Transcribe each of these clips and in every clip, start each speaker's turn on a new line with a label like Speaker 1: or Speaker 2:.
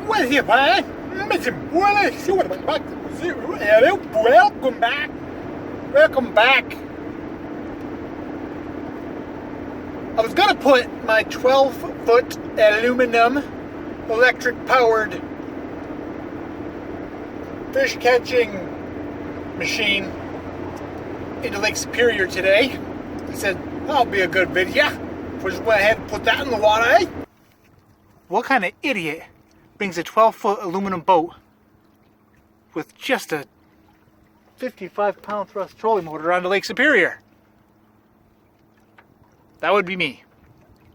Speaker 1: Where's your pie? Welcome back. Welcome back. I was gonna put my 12-foot aluminum electric powered fish catching machine into Lake Superior today. I said, that'll be a good video. So just went ahead and put that in the water, eh? What kind of idiot brings a 12-foot aluminum boat with just a 55-pound thrust trolling motor onto Lake Superior? That would be me.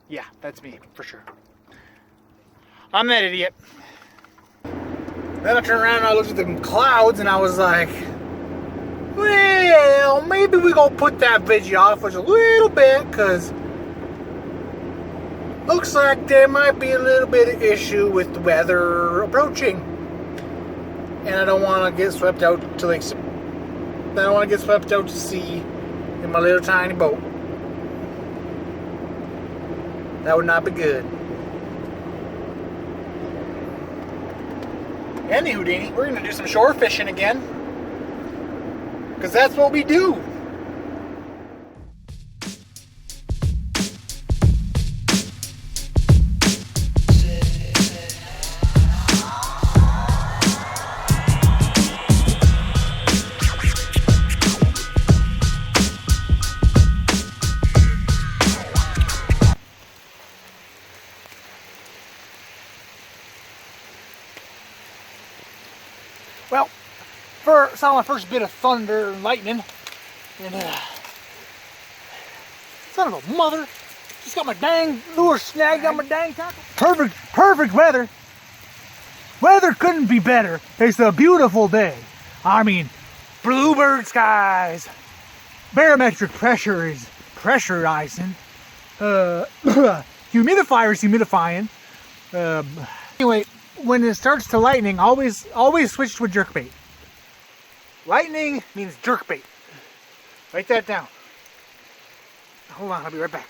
Speaker 1: Yeah, that's me, for sure. I'm that idiot. Then I turned around and I looked at the clouds and I was like, well, maybe we gonna put that video off just a little bit, because looks like there might be a little bit of issue with the weather approaching. And I don't want to get swept out to Lake I don't want to get swept out to sea in my little tiny boat. That would not be good. Anywho, Houdini, we're going to do some shore fishing again. Because that's what we do. Well, saw my first bit of thunder and lightning, and son of a mother, just got my dang lure snagged on my dang tackle. Perfect weather. Weather couldn't be better. It's a beautiful day. I mean, bluebird skies. Barometric pressure is pressurizing. Humidifier is humidifying. Anyway, when it starts to lightning, always switch to a jerkbait. Lightning means jerkbait. Write that down. Hold on, I'll be right back.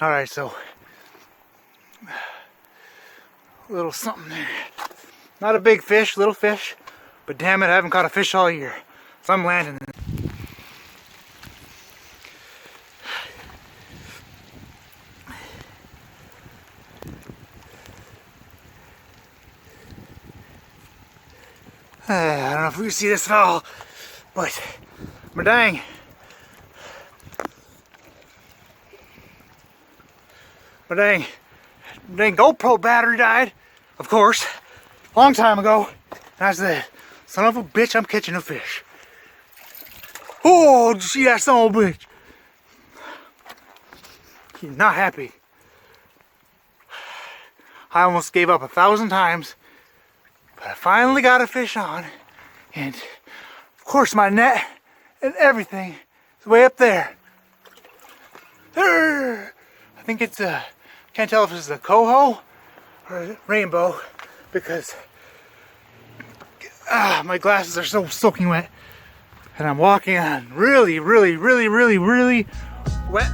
Speaker 1: Alright, so a little something there. Not a big fish, little fish, but damn it, I haven't caught a fish all year. So I'm landing it. I don't know if we can see this at all, but my dang GoPro battery died, of course, a long time ago. And I said, son of a bitch, I'm catching a fish. Oh, did you see that son of a bitch? He's not happy. I almost gave up 1,000 times, but I finally got a fish on. And of course my net and everything is way up there. I think it's can't tell if this is a coho or a rainbow because my glasses are so soaking wet and I'm walking on really wet